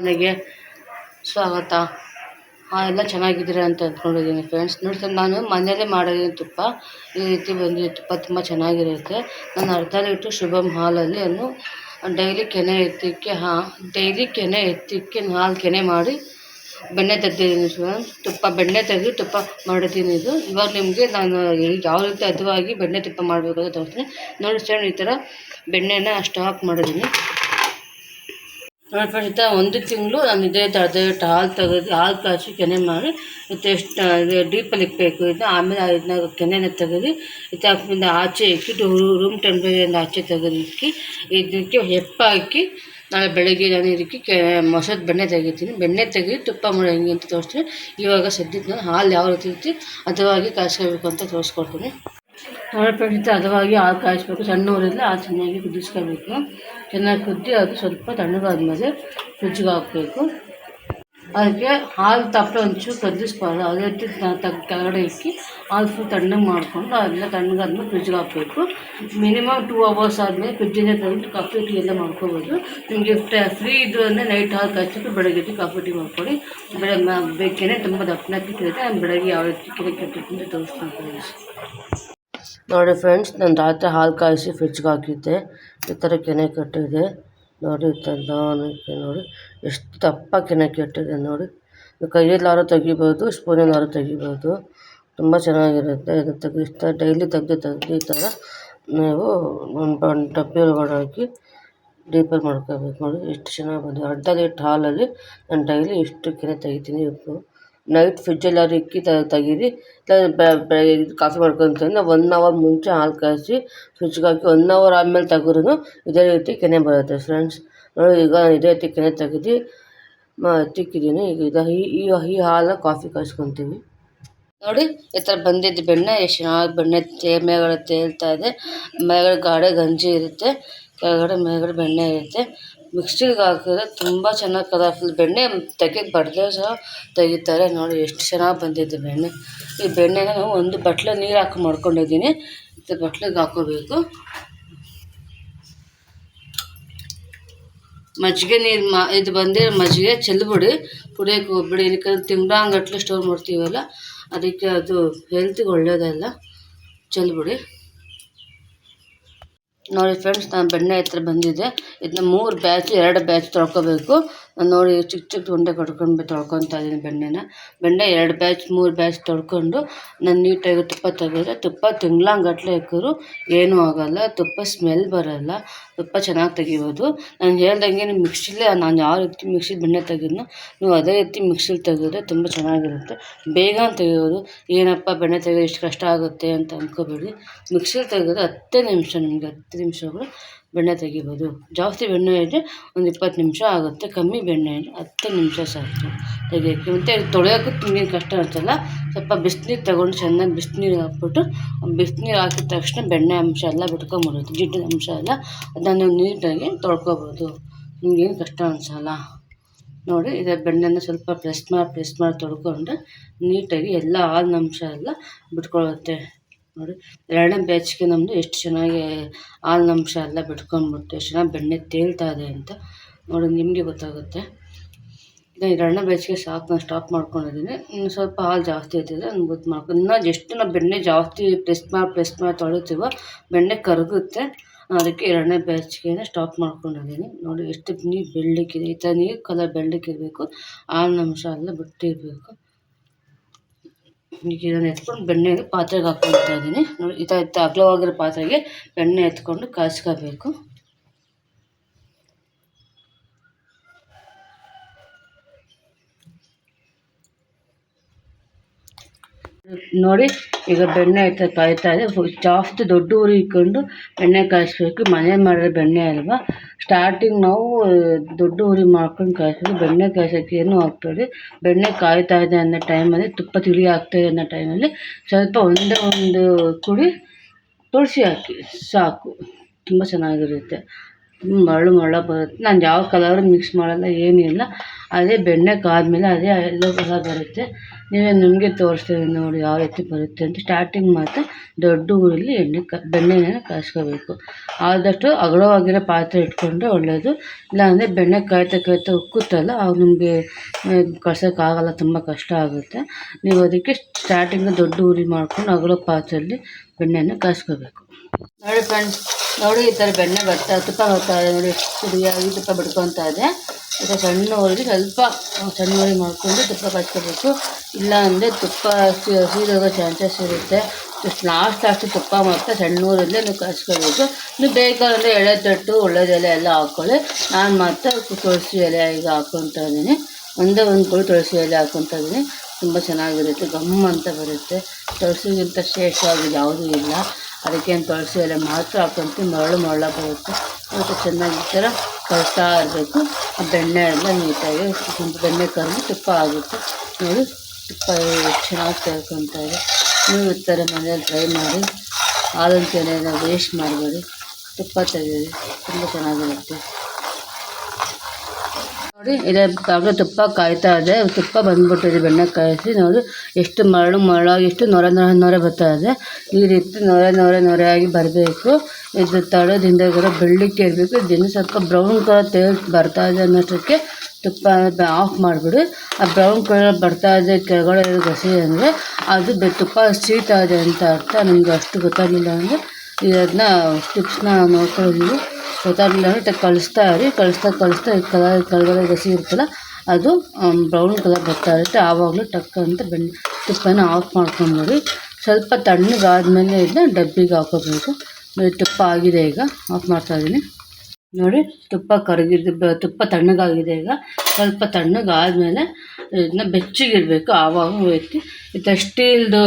ನನಗೆ ಸ್ವಾಗತ. ಎಲ್ಲ ಚೆನ್ನಾಗಿದ್ದೀರಾ ಅಂತ ಅಂದ್ಕೊಂಡಿದ್ದೀನಿ ಫ್ರೆಂಡ್ಸ್. ನೋಡ್ತೀನಿ, ನಾನು ಮನೆಯಲ್ಲೇ ಮಾಡಿದ್ದೀನಿ ತುಪ್ಪ. ಈ ರೀತಿ ಬಂದಿದೆ ತುಪ್ಪ, ತುಂಬ ಚೆನ್ನಾಗಿರುತ್ತೆ. ನಾನು ಅರ್ಧ ಲೀಟ್ರ್ ಶುಭಮ್ ಹಾಲಲ್ಲಿ ಅನ್ನು ಡೈಲಿ ಕೆನೆ ಎತ್ತಿಕ್ಕೆ 4 ಕೆನೆ ಮಾಡಿ ಬೆಣ್ಣೆ ತೆಗ್ದಿದ್ದೀನಿ ಫ್ರೆಂಡ್ಸ್. ಬೆಣ್ಣೆ ತೆಗೆದು ತುಪ್ಪ ಮಾಡಿದ್ದೀನಿ. ಇವಾಗ ನಿಮಗೆ ನಾನು ಯಾವ ರೀತಿ ಹದವಾಗಿ ಬೆಣ್ಣೆ ತುಪ್ಪ ಮಾಡಬೇಕು ಅಂತ ತೋರಿಸ್ತೀನಿ ನೋಡಿ ಫ್ರೆಂಡ್. ಈ ಥರ ಬೆಣ್ಣೆನ ಸ್ಟಾಕ್ ಮಾಡಿದ್ದೀನಿ ನೋಡಿ ಫ್ರೆಂಡ್ಸ್. ಈ ಥರ 1 ತಿಂಗಳು ನಾನು ಇದೇ ಥರದ ಹಾಲು ಕಾಯಿಸಿ ಕೆನೆ ಮಾಡಿ ಎಷ್ಟು ಡೀಪಲ್ಲಿ ಇಕ್ಕಬೇಕು. ಇದನ್ನ ಆಮೇಲೆ ಇದನ್ನ ಕೆನೆನ ತೆಗೆದು ಇದರಿಂದ ಆಚೆ ಇಕ್ಕಿಟ್ಟು ರೂಮ್ ಟೆಂಪ್ರೇಚರಿಂದ ಆಚೆ ತೆಗೆದು ಇದಕ್ಕೆ ಹೆಪ್ಪ ಹಾಕಿ ನಾಳೆ ಬೆಳಗ್ಗೆ ನಾನು ಇದಕ್ಕೆ ಮೊಸರು ಬೆಣ್ಣೆ ತೆಗಿತೀನಿ. ಬೆಣ್ಣೆ ತೆಗೆದು ತುಪ್ಪ ಮಾಡಿ ಹೆಂಗೆ ಅಂತ ತೋರಿಸ್ತೀನಿ. ಇವಾಗ ಸದ್ಯಕ್ಕೆ ನಾನು ಹಾಲು ಯಾವ ರೀತಿ ಹದವಾಗಿ ಕಾಯಿಸ್ಕೋಬೇಕು ಅಂತ ತೋರಿಸ್ಕೊಡ್ತೀನಿ ನೋಡಿ ಫ್ರೆಂಡ್ಸ್. ಹದವಾಗಿ ಹಾಲು ಕಾಯಿಸ್ಬೇಕು, ಸಣ್ಣ ಊರಿಂದ ಹಾಲು ಚೆನ್ನಾಗಿ ಕುದಿಸ್ಕೋಬೇಕು. ಚೆನ್ನಾಗಿ ಕುದ್ದಿ ಅದು ಸ್ವಲ್ಪ ತಣ್ಣಗಾದ್ಮೇಲೆ ಫ್ರಿಜ್ಗೆ ಹಾಕಬೇಕು. ಅದಕ್ಕೆ ಹಾಲು ತಪ್ಪಲೆ ಒಂಚೂರು ಕದಿಸ್ಬಾರ್ದು. ಅದೇ ರೀತಿ ಕೆಳಗಡೆ ಇಕ್ಕಿ ಹಾಲು ಫುಲ್ ತಣ್ಣಗೆ ಮಾಡಿಕೊಂಡು ಅದೆಲ್ಲ ತಣ್ಣಗಾದ್ಮೇಲೆ ಫ್ರಿಜ್ಗೆ ಹಾಕಬೇಕು. ಮಿನಿಮಮ್ 2 ಅವರ್ಸ್ ಆದಮೇಲೆ ಫ್ರಿಜ್ಜಿಂದ ತೆಗೆದು ಕಾಫಿ ಟೀ ಎಲ್ಲ ಮಾಡ್ಕೋಬೋದು. ನಿಮಗೆ ಫ್ರೀ ಇದ್ದು ಅಂದರೆ ನೈಟ್ ಹಾಲು ಕಾಯಿಸಿಟ್ಟು ಬೆಳಗ್ಗೆ ಕಾಫಿ ಟೀ ಮಾಡ್ಕೊಳ್ಳಿ. ಕೆನೆ ತುಂಬ ದಪ್ಪನಾಗಿರುತ್ತೆ. ನಾನು ಬೆಳಗ್ಗೆ ಯಾವ ರೀತಿ ಕೆನೆ ಕೆಟ್ಟಿತ್ತು ತೋರಿಸ್ತೀನಿ ನೋಡಿ ಫ್ರೆಂಡ್ಸ್. ನಾನು ರಾತ್ರಿ ಹಾಲು ಕಾಯಿಸಿ ಫ್ರಿಜ್ಗೆ ಹಾಕಿದ್ದೆ. ಈ ಥರ ಕೆನೆ ಕೆಟ್ಟಿದೆ ನೋಡಿ. ನೋಡಿ ಎಷ್ಟು ದಪ್ಪ ಕೆನೆ ಕೆಟ್ಟಿದೆ ನೋಡಿ. ಕೈಯಲ್ಲಾರು ತೆಗಿಬೋದು, ಸ್ಪೂನಲ್ಲಾರು ತೆಗಿಬೋದು. ತುಂಬ ಚೆನ್ನಾಗಿರುತ್ತೆ. ಇದು ಡೈಲಿ ತೆಗ್ದು ಈ ಥರ ನೀವು ಒಂದು ಡಬ್ಬಿ ಒಳಗಡೆ ಹಾಕಿ ಡೀಪಲ್ಲಿ ಮಾಡ್ಕೋಬೇಕು ನೋಡಿ. ಎಷ್ಟು ಚೆನ್ನಾಗಿ ಬಂದಿದೆ. ಅರ್ಧ ಲೀಟ್ರ್ ಹಾಲಲ್ಲಿ ನಾನು ಡೈಲಿ ಇಷ್ಟು ಕೆನೆ ತೆಗಿತೀನಿ. ನೈಟ್ ಫ್ರಿಜ್ಜಲ್ಲಾದ್ರು ಇಕ್ಕಿ ತೆಗೀರಿ. ಕಾಫಿ ಮಾಡ್ಕೊತೀನಿ 1 ಅವರ್ ಮುಂಚೆ ಹಾಲು ಕಾಯಿಸಿ ಫ್ರಿಜ್ಗೆ ಹಾಕಿ 1 ಅವರ್ ಆದಮೇಲೆ ತೆಗೆದ್ರೂ ಇದೇ ರೀತಿ ಕೆನೆ ಬರುತ್ತೆ ಫ್ರೆಂಡ್ಸ್ ನೋಡಿ. ಈಗ ಇದೇ ರೀತಿ ಕೆನೆ ತೆಗೆದು ತಿಕ್ಕಿದ್ದೀನಿ. ಈಗ ಈ ಹಾಲು ಕಾಫಿ ಕಾಯಿಸ್ಕೊತೀವಿ ನೋಡಿ. ಈ ಥರ ಬಂದಿದ್ದು ಬೆಣ್ಣೆ ಎಷ್ಟು ಚೆನ್ನಾಗಿ ಬೆಣ್ಣೆ ಮೇಲ್ಗಡೆ ತೇಲ್ತಾ ಇದೆ. ಮೇಲ್ಗಡೆ ಗಾಢ ಗಂಜಿ ಇರುತ್ತೆ, ಮೇಲ್ಗಡೆ ಬೆಣ್ಣೆ ಇರುತ್ತೆ. ಮಿಕ್ಸಿಗೆ ಹಾಕಿದ್ರೆ ತುಂಬ ಚೆನ್ನಾಗಿ ಕಲರ್ಫುಲ್ ಬೆಣ್ಣೆ ಬಡ್ದೆ ಸಹ ತೆಗಿತಾರೆ ನೋಡಿ. ಎಷ್ಟು ಚೆನ್ನಾಗಿ ಬಂದಿದೆ ಬೆಣ್ಣೆ. ಈ ಬೆಣ್ಣೆನ ನಾವು ಒಂದು ಬಟ್ಲು ನೀರು ಹಾಕಿ ಮಾಡ್ಕೊಂಡಿದ್ದೀನಿ. ಇದು ಬಟ್ಲಿಗೆ ಹಾಕೋಬೇಕು. ಮಜ್ಜಿಗೆ ನೀರು ಇದು ಬಂದಿರೋ ಮಜ್ಜಿಗೆ ಚೆಲ್ಬಿಡಿ, ಕುಡಿಯೋಕ್ಕೆ ಹೋಗ್ಬಿಡಿ. ಇದಕ್ಕೆ ತಿಂಗ್ಳಾಂಗಟ್ಲೆ ಸ್ಟೋರ್ ಮಾಡ್ತೀವಲ್ಲ, ಅದಕ್ಕೆ ಅದು ಹೆಲ್ತಿಗೆ ಒಳ್ಳೆಯದಲ್ಲ. ಚೆಲ್ಬಿಡಿ ನೋಡಿ ಫ್ರೆಂಡ್ಸ್. ನಾನು ಬೆಣ್ಣೆ ಹತ್ರ ಬಂದಿದೆ. ಇದನ್ನ 2 ಬ್ಯಾಚ್ ತೊಳ್ಕೊಬೇಕು. ನಾನು ನೋಡಿ ಚಿಕ್ಕ ಉಂಡೆ ಕಟ್ಕೊಂಡು ತೊಳ್ಕೊತಾ ಇದ್ದೀನಿ ಬೆಣ್ಣೆನ. 2 ಬ್ಯಾಚ್ 3 ಬ್ಯಾಚ್ ತೊಳ್ಕೊಂಡು ನಾನು ನೀಟಾಗಿ ತುಪ್ಪ ತೆಗೆದ್ರೆ ತುಪ್ಪ ತಿಂಗ್ಳಾಂಗಟ್ಲೆ ಇಕ್ಕಿದ್ರು ಏನೂ ಆಗೋಲ್ಲ. ತುಪ್ಪ ಸ್ಮೆಲ್ ಬರೋಲ್ಲ. ತುಪ್ಪ ಚೆನ್ನಾಗಿ ತೆಗಿಬೋದು. ನಾನು ಹೇಳ್ದಂಗೆ ನೀವು ಮಿಕ್ಸಿಲೇ ನಾನು ಯಾವ ರೀತಿ ಮಿಕ್ಸಿಲಿ ಬೆಣ್ಣೆ ತೆಗೆದ್ನೋ ನೀವು ಅದೇ ರೀತಿ ಮಿಕ್ಸಿಲಿ ತೆಗೆದ್ರೆ ತುಂಬ ಚೆನ್ನಾಗಿರುತ್ತೆ. ಬೇಗ ತೆಗೆಯೋದು. ಏನಪ್ಪ ಬೆಣ್ಣೆ ತೆಗೆಯೋದು ಇಷ್ಟು ಕಷ್ಟ ಆಗುತ್ತೆ ಅಂತ ಅಂದ್ಕೋಬೇಡಿ. ಮಿಕ್ಸಿಲಿ ತೆಗೆದ್ರೆ 10 ನಿಮಿಷ, ನಿಮಗೆ 10 ನಿಮಿಷಗಳು ಬೆಣ್ಣೆ ತೆಗಿಬೋದು. ಜಾಸ್ತಿ ಬೆಣ್ಣೆ ಇದ್ದರೆ ಒಂದು 20 ನಿಮಿಷ ಆಗುತ್ತೆ. ಕಮ್ಮಿ ಬೆಣ್ಣೆ ಇದ್ದರೆ 10 ನಿಮಿಷ ಸಾಕು ತೆಗಿಯೋಕ್ಕೆ. ಮತ್ತು ತೊಳೆಯೋಕ್ಕೂ ನಿಮಗೇನು ಕಷ್ಟ ಅನಿಸಲ್ಲ. ಸ್ವಲ್ಪ ಬಿಸಿನೀರು ತಗೊಂಡು ಚೆನ್ನಾಗಿ ಬಿಸಿನೀರು ಹಾಕ್ಬಿಟ್ಟು ಬಿಸಿನೀರು ಹಾಕಿದ ತಕ್ಷಣ ಬೆಣ್ಣೆ ಅಂಶ ಎಲ್ಲ ಬಿಟ್ಕೊಂಬಿಡುತ್ತೆ, ಜಿಡ್ಡಿನ ಅಂಶ ಎಲ್ಲ. ಅದನ್ನು ನೀಟಾಗಿ ತೊಳ್ಕೊಬೋದು, ನಿಮಗೇನು ಕಷ್ಟ ಅನಿಸಲ್ಲ ನೋಡಿ. ಇದೇ ಬೆಣ್ಣೆನ ಸ್ವಲ್ಪ ಪ್ರೆಸ್ ಮಾಡಿ ತೊಳ್ಕೊಂಡ್ರೆ ನೀಟಾಗಿ ಎಲ್ಲ ಹಾಲಿನ ಅಂಶ ಎಲ್ಲ ಬಿಟ್ಕೊಳ್ಳುತ್ತೆ ನೋಡಿ. 2ನೇ ಬ್ಯಾಚ್ಗೆ ನಮ್ಮದು ಎಷ್ಟು ಚೆನ್ನಾಗಿ ಹಾಲಿನ ಅಂಶ ಎಲ್ಲ ಬಿಟ್ಕೊಂಡ್ಬಿಟ್ಟು ಎಷ್ಟು ಚೆನ್ನಾಗಿ ಬೆಣ್ಣೆ ತೇಲ್ತಾ ಇದೆ ಅಂತ ನೋಡಿ, ನಿಮಗೆ ಗೊತ್ತಾಗುತ್ತೆ. ಇದು 2ನೇ ಬ್ಯಾಚ್ಗೆ ಸಾಕು. ನಾನು ಸ್ಟಾಪ್ ಮಾಡ್ಕೊಂಡಿದ್ದೀನಿ. ಇನ್ನು ಸ್ವಲ್ಪ ಹಾಲು ಜಾಸ್ತಿ ಇರ್ತಿದೆ ನಾನು ಗೊತ್ತು ಮಾಡ್ಕೊಂಡು. ಇನ್ನು ಎಷ್ಟು ನಾವು ಬೆಣ್ಣೆ ಜಾಸ್ತಿ ಪ್ರೆಸ್ ಮಾಡಿ ತೊಳಿತೀವೋ ಬೆಣ್ಣೆ ಕರಗುತ್ತೆ. ಅದಕ್ಕೆ 2ನೇ ಬ್ಯಾಚ್ಗೆ ಸ್ಟಾಪ್ ಮಾಡ್ಕೊಂಡಿದ್ದೀನಿ ನೋಡಿ. ಎಷ್ಟು ನೀರು ಬೆಳ್ಳಕ್ಕಿದೆ. ಈ ಥರ ನೀರು ಕಲರ್ ಬೆಳ್ಳಕ್ಕಿರಬೇಕು. ಹಾಲಿನ ಅಂಶ ಎಲ್ಲ ಬಿಟ್ಟಿರಬೇಕು. ಈಗ ಇದನ್ನು ಎತ್ಕೊಂಡು ಬೆಣ್ಣೆಗೆ ಪಾತ್ರೆಗೆ ಹಾಕ್ಕೊಳ್ತಾ ಇದ್ದೀನಿ ನೋಡಿ. ಈ ಥರ ಅಗಲವಾಗಿರೋ ಪಾತ್ರೆಗೆ ಬೆಣ್ಣೆ ಎತ್ಕೊಂಡು ಕಾಯಿಸ್ಕೋಬೇಕು ನೋಡಿ. ಈಗ ಬೆಣ್ಣೆ ಕಾಯ್ತಾ ಇದೆ. ಜಾಸ್ತಿ ದೊಡ್ಡ ಉರಿ ಇಟ್ಕೊಂಡು ಬೆಣ್ಣೆ ಕಾಯಿಸ್ಬೇಕು. ಮನೇಲಿ ಮಾಡಿರೋ ಬೆಣ್ಣೆ ಅಲ್ವಾ. ಸ್ಟಾರ್ಟಿಂಗ್ ನಾವು ದೊಡ್ಡ ಉರಿ ಮಾಡ್ಕೊಂಡು ಕಾಯಿಸೋದು. ಬೆಣ್ಣೆ ಕಾಯಿಸೋಕ್ಕೆ ಏನೂ ಹಾಕ್ಬೇಡಿ. ಬೆಣ್ಣೆ ಕಾಯ್ತಾ ಇದೆ ಅನ್ನೋ ಟೈಮಲ್ಲಿ, ತುಪ್ಪ ತಿಳಿ ಆಗ್ತಾಯಿದೆ ಅನ್ನೋ ಟೈಮಲ್ಲಿ ಸ್ವಲ್ಪ ಒಂದು ಕುಡಿ ತುಳಸಿ ಹಾಕಿ ಸಾಕು. ತುಂಬ ಚೆನ್ನಾಗಿರುತ್ತೆ. ಮರಳು ಬರುತ್ತೆ. ನಾನು ಯಾವ ಕಲರು ಮಿಕ್ಸ್ ಮಾಡಲ್ಲ, ಏನಿಲ್ಲ. ಅದೇ ಬೆಣ್ಣೆ ಕಾದ್ಮೇಲೆ ಅದೇ ಎಲ್ಲೋ ಕಲರ್ ಬರುತ್ತೆ. ನಿಮಗೆ ತೋರಿಸ್ತೀನಿ ನೋಡಿ ಯಾವ ರೀತಿ ಬರುತ್ತೆ ಅಂತ. ಸ್ಟಾರ್ಟಿಂಗ್ ಮಾತ್ರ ದೊಡ್ಡ ಊರಲ್ಲಿ ಬೆಣ್ಣೆನ ಕಾಯಿಸ್ಕೋಬೇಕು. ಆದಷ್ಟು ಅಗಲವಾಗಿರೋ ಪಾತ್ರೆ ಇಟ್ಕೊಂಡ್ರೆ ಒಳ್ಳೆಯದು. ಇಲ್ಲಾಂದರೆ ಬೆಣ್ಣೆ ಕಾಯ್ತಾ ಉಕ್ಕುತ್ತಲ್ಲ ಆವಾಗ ನಿಮಗೆ ಕಳ್ಸೋಕ್ಕಾಗಲ್ಲ, ತುಂಬ ಕಷ್ಟ ಆಗುತ್ತೆ. ನೀವು ಅದಕ್ಕೆ ಸ್ಟಾರ್ಟಿಂಗ್ ದೊಡ್ಡ ಉರಿ ಮಾಡ್ಕೊಂಡು ಅಗಲ ಪಾತ್ರೆಯಲ್ಲಿ ಬೆಣ್ಣೆನ ಕಾಯಿಸ್ಕೋಬೇಕು. ನೋಡಿ ಫ್ರೆಂಡ್ಸ್, ನೋಡಿ ಈ ಥರ ಬೆಣ್ಣೆ ತುಪ್ಪ ಬರ್ತಾ ಇದೆ ನೋಡಿ, ಕುಡಿಯಾಗಿ ತುಪ್ಪ ಬಿಡ್ಕೊತಾ ಇದೆ. ಮತ್ತು ಸಣ್ಣ ಉರಿ ಸ್ವಲ್ಪ ಸಣ್ಣ ಉರಿ ಮಾಡಿಕೊಂಡು ತುಪ್ಪ ಕಾಯಿಸ್ಕೋಬೇಕು. ಇಲ್ಲ ಅಂದರೆ ತುಪ್ಪ ಸೀದೋಗೋ ಚಾನ್ಸಸ್ ಇರುತ್ತೆ. ಲಾಸ್ಟ್ ತುಪ್ಪ ಮತ್ತು ಸಣ್ಣ ಊರಲ್ಲೇ ನೀವು ಕಾಯಿಸ್ಕೋಬೇಕು. ನೀವು ಬೇಕಾದ್ರೆ ಎಳೆ ತಟ್ಟು ಒಳ್ಳೆದೆಲೆ ಎಲ್ಲ ಹಾಕ್ಕೊಳ್ಳಿ. ನಾನು ಮಾತ್ರ ತುಳಸಿ ಎಲೆ ಈಗ ಹಾಕ್ಕೊತಾ ಇದ್ದೀನಿ. ಒಂದೇ ಒಂದು ಕೊಡಿ ತುಳಸಿ ಎಲೆ ಹಾಕ್ಕೊತಾ ಇದ್ದೀನಿ. ತುಂಬ ಚೆನ್ನಾಗಿರುತ್ತೆ, ಗಮ್ ಅಂತ ಬರುತ್ತೆ. ತುಳಸಿಗಿಂತ ಶ್ರೇಷ್ಠವಾಗಿದೆ ಯಾವುದೂ ಇಲ್ಲ. ಅದಕ್ಕೆ ತುಳಸಿ ಎಲೆ ಮಾತ್ರ ಹಾಕ್ಕೊಂತೀವಿ, ಮರಳ ಬರುತ್ತೆ. ಮತ್ತು ಚೆನ್ನಾಗಿ ಈ ಥರ ಕಲಿಸ್ತಾ ಇರಬೇಕು. ಆ ಬೆಣ್ಣೆ ಎಲ್ಲ ನೀಟಾಗಿ ಬೆಣ್ಣೆ ಕರಗಿ ತುಪ್ಪ ಆಗುತ್ತೆ ನೋಡಿ. ತುಪ್ಪ ಚೆನ್ನಾಗಿ ಸೇರ್ಕೊತಾ ಇದೆ. ನೀವು ಈ ಥರ ಮನೇಲಿ ಟ್ರೈ ಮಾಡಿ. ಹಾಲಂತ ಎಲೆನ ವೇಸ್ಟ್ ಮಾಡಬೇಡಿ, ತುಪ್ಪ ತೆಗೀರಿ, ತುಂಬ ಚೆನ್ನಾಗಿರುತ್ತೆ ನೋಡಿ. ಇದಾಗಲೇ ತುಪ್ಪ ಕಾಯ್ತಾ ಇದೆ. ತುಪ್ಪ ಬಂದ್ಬಿಟ್ಟಿದೆ ಬೆಣ್ಣೆ ಕಾಯಿಸಿ ನೋಡಿ. ಎಷ್ಟು ಮರಳಾಗಿ ಎಷ್ಟು ನೊರೆ ಬರ್ತಾ ಇದೆ. ಈ ರೀತಿ ನೊರೆ ಆಗಿ ಬರಬೇಕು. ಇದು ತಳದಿಂದ ಬೆಳ್ಳಿಕ್ಕೆ ಇರಬೇಕು. ಇದನ್ನು ಸ್ವಲ್ಪ ಬ್ರೌನ್ ಕಲರ್ ತೇಲ್ ಬರ್ತಾ ಇದೆ ಅನ್ನೋಷ್ಟಕ್ಕೆ ತುಪ್ಪ ಆಫ್ ಮಾಡಿಬಿಡಿ. ಆ ಬ್ರೌನ್ ಕಲರ್ ಬರ್ತಾ ಇದೆ ಕೆಳಗಡೆ ಗಸಿ ಅಂದರೆ ಅದು ತುಪ್ಪ ಸೀತಾ ಇದೆ ಅಂತ ಅರ್ಥ. ನಿಮ್ಗೆ ಅಷ್ಟು ಗೊತ್ತಾಗಲಿಲ್ಲ ಅಂದರೆ ಇದನ್ನ ಟಿಪ್ಸ್ನ ನೋಡ್ಕೊಳ್ಳಿ. ನೀವು ಗೊತ್ತಾಗಲಿಲ್ಲ ಅಂದರೆ ಕಲಿಸ್ತಾ ಇರಿ. ಕಲಿಸ್ತಾ ಕೆಳಗಡೆ ಗಸಿ ಇರುತ್ತಲ್ಲ ಅದು ಬ್ರೌನ್ ಕಲರ್ ಬರ್ತಾ ಇರುತ್ತೆ. ಆವಾಗಲೂ ಟಕ್ ಅಂತ ತುಪ್ಪನ ಆಫ್ ಮಾಡ್ಕೊಂಬಿಡಿ. ಸ್ವಲ್ಪ ತಣ್ಣಗಾದ್ಮೇಲೆ ಇದನ್ನ ಡಬ್ಬಿಗೆ ಹಾಕೋಬೇಕು. ತುಪ್ಪ ಆಗಿದೆ, ಈಗ ಆಫ್ ಮಾಡ್ತಾಯಿದ್ದೀನಿ ನೋಡಿ. ತುಪ್ಪ ತಣ್ಣಗಾಗಿದೆ. ಈಗ ಸ್ವಲ್ಪ ತಣ್ಣಗಾದ್ಮೇಲೆ ಇದನ್ನ ಬೆಚ್ಚಗಿಡಬೇಕು. ಆವಾಗ ಎತ್ತಿ ಇದು ಸ್ಟೀಲ್ದು